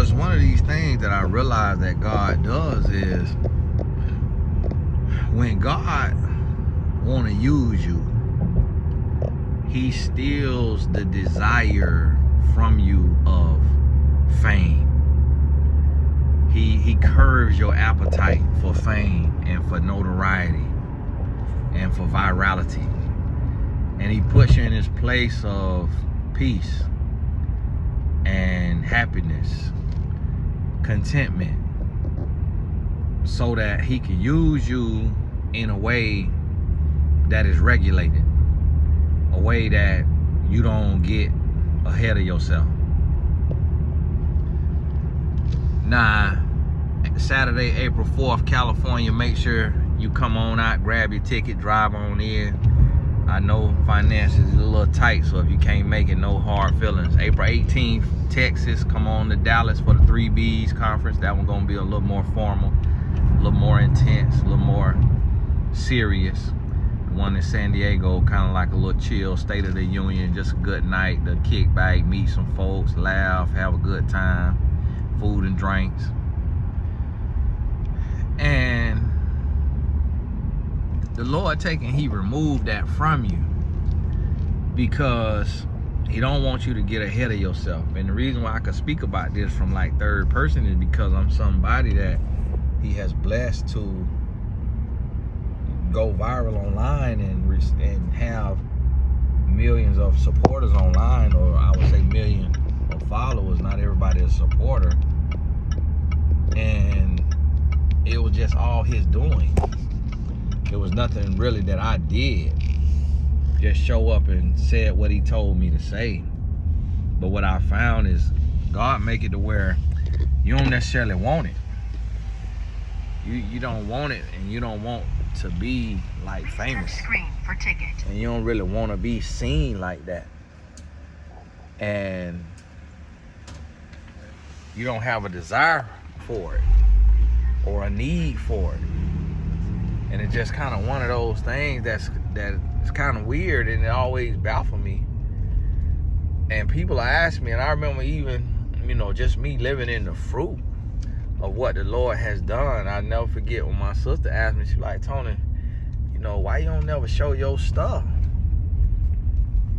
Because one of these things that I realize that God does is when God want to use you, he steals the desire from you of fame. He curves your appetite for fame and for notoriety and for virality. And he puts you in this place of peace and happiness, contentment, so that he can use you in a way that is regulated, a way that you don't get ahead of yourself. Now, Saturday, April 4th, California, make sure you come on out, grab your ticket, drive on in. I know finances is a little tight, so if you can't make it, no hard feelings. April 18th, Texas, come on to Dallas for the 3Bs conference. That one's gonna be a little more formal, a little more intense, a little more serious. The one in San Diego, kind of like a little chill, State of the Union, just a good night, the kick back, meet some folks, laugh, have a good time, food and drinks. And the Lord he removed that from you because he don't want you to get ahead of yourself. And the reason why I can speak about this from like third person is because I'm somebody that he has blessed to go viral online and have millions of supporters online, or I would say millions of followers. Not everybody is a supporter. And it was just all his doing. It was nothing really that I did. Just show up and said what he told me to say. But what I found is God make it to where you don't necessarily want it. You don't want it, and you don't want to be like famous. Screen for ticket. And you don't really want to be seen like that. And you don't have a desire for it or a need for it. And it's just kind of one of those things that's kind of weird, and it always baffles me. And people ask me, and I remember even, just me living in the fruit of what the Lord has done. I never forget when my sister asked me, she like, Tony, why you don't never show your stuff?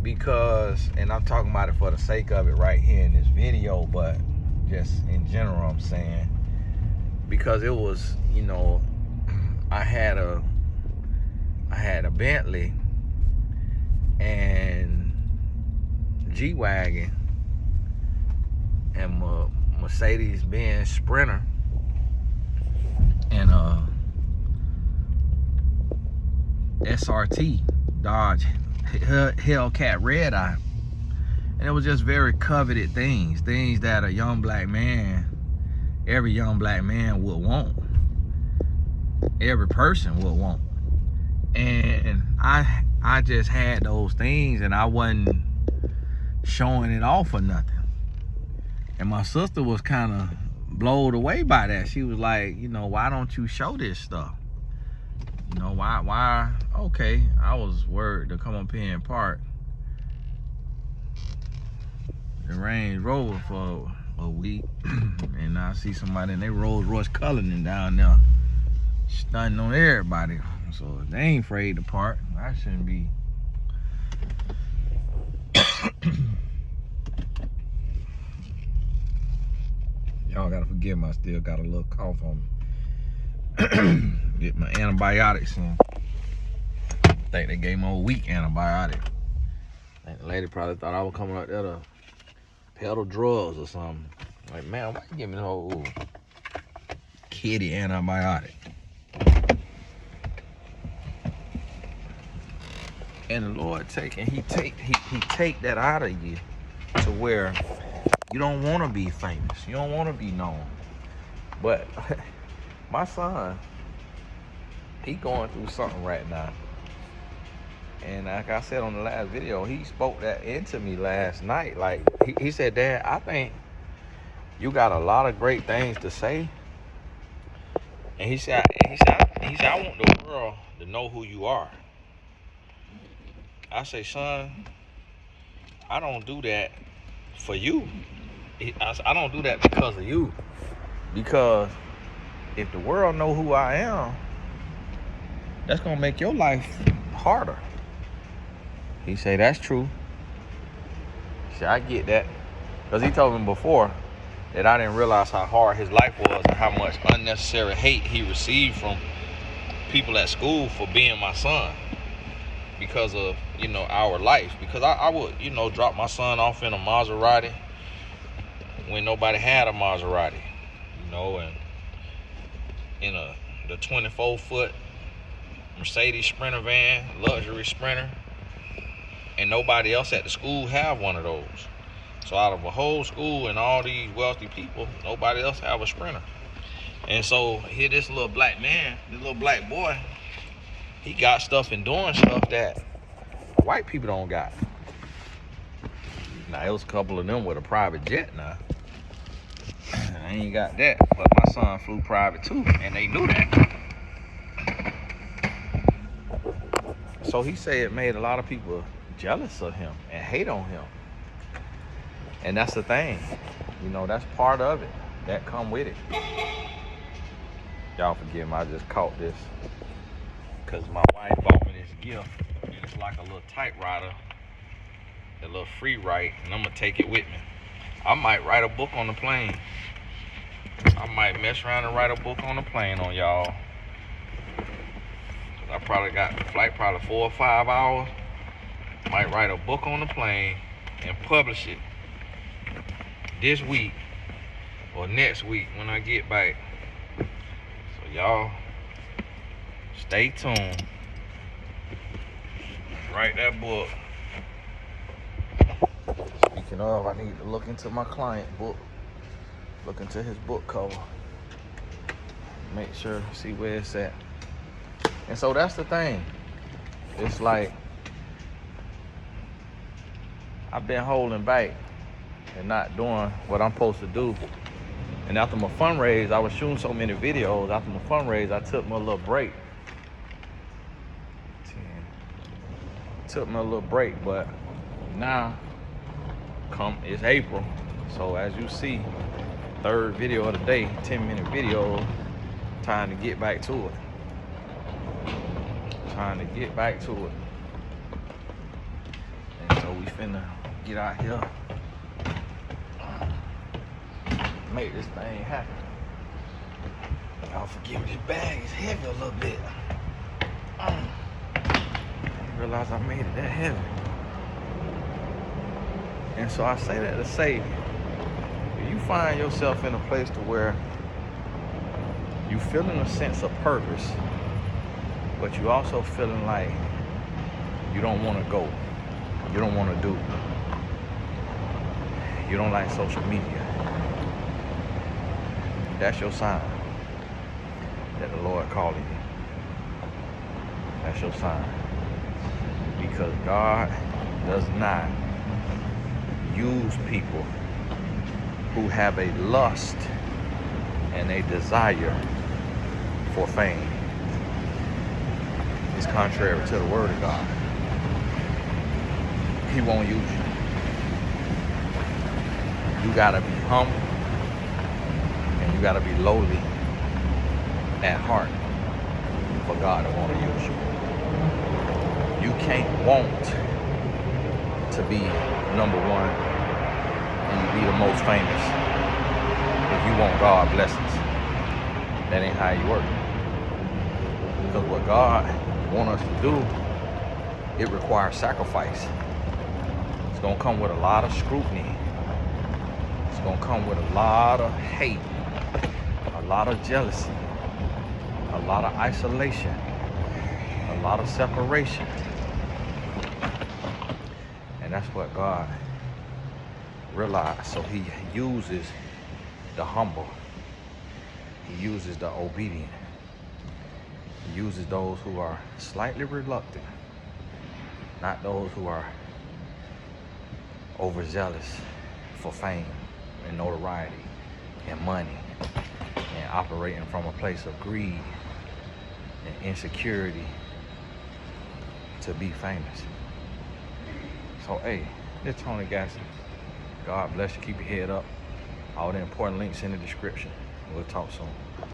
Because, and I'm talking about it for the sake of it right here in this video, but just in general I'm saying, because it was, I had a Bentley and G-Wagon and Mercedes-Benz Sprinter and SRT Dodge Hellcat Red Eye. And it was just very coveted things that a young black man, every young black man would want. Every person would want. And I just had those things, and I wasn't showing it off or nothing. And my sister was kind of blown away by that. She was like, why don't you show this stuff? Why? Okay, I was worried to come up here and park the Range Rover for a week, and I see somebody in their Rolls Royce Cullinan down there stunting on everybody. So if they ain't afraid to park, I shouldn't be. Y'all gotta forgive me, I still got a little cough on me. Get my antibiotics in. I think they gave me a weak antibiotic. I think the lady probably thought I was coming out there to peddle drugs or something. Like, man, why you give me the whole kitty antibiotic? And the Lord he take that out of you to where you don't want to be famous. You don't want to be known. But my son, he going through something right now. And like I said on the last video, he spoke that into me last night. Like, he said, Dad, I think you got a lot of great things to say. And he said, I want the world to know who you are. I say, son, I don't do that for you. I don't do that because of you. Because if the world know who I am, that's gonna make your life harder. He say, that's true. See, I get that. Because he told me before that I didn't realize how hard his life was and how much unnecessary hate he received from people at school for being my son. Because of, our life. Because I would, drop my son off in a Maserati when nobody had a Maserati. And in the 24-foot Mercedes Sprinter van, luxury Sprinter. And nobody else at the school have one of those. So out of a whole school and all these wealthy people, nobody else have a Sprinter. And so here this little black man, this little black boy, he got stuff and doing stuff that white people don't got. Now, it was a couple of them with a private jet now. I ain't got that, but my son flew private too, and they knew that. So he said it made a lot of people jealous of him and hate on him. And that's the thing. That's part of it. That come with it. Y'all forgive me, I just caught this. Because my wife bought me this gift. And it's like a little typewriter. A little free write. And I'm going to take it with me. I might write a book on the plane. I might mess around and write a book on the plane on y'all. I probably got the flight 4 or 5 hours. Might write a book on the plane and publish it this week or next week when I get back. So y'all stay tuned. Write that book. Speaking of, I need to look into my client book. Look into his book cover. Make sure, see where it's at. And so that's the thing. It's like I've been holding back and not doing what I'm supposed to do. And after my fundraise, I was shooting so many videos. After my fundraise, I took my little break. Took my little break, but now it's April. So as you see, third video of the day, 10-minute video, time to get back to it. Trying to get back to it. And so we finna get out here, make this thing happen. Y'all forgive me, this bag is heavy a little bit. I didn't realize I made it that heavy. And so I say that to say, if you find yourself in a place to where you feeling a sense of purpose, but you also feeling like you don't want to go, you don't want to do, you don't like social media, that's your sign that the Lord calling you. That's your sign. Because God does not use people who have a lust and a desire for fame. It's contrary to the word of God. He won't use you. You gotta be humble and you gotta be lowly at heart for God to want to use you. You can't want to be number one and be the most famous if you want God blessings. That ain't how you work. Because what God wants us to do, it requires sacrifice. It's gonna come with a lot of scrutiny. It's gonna come with a lot of hate, a lot of jealousy, a lot of isolation, a lot of separation. And that's what God realized. So he uses the humble. He uses the obedient. He uses those who are slightly reluctant, not those who are overzealous for fame and notoriety and money and operating from a place of greed and insecurity to be famous. So, hey, this Tony Gasson. God bless you. Keep your head up. All the important links in the description. We'll talk soon.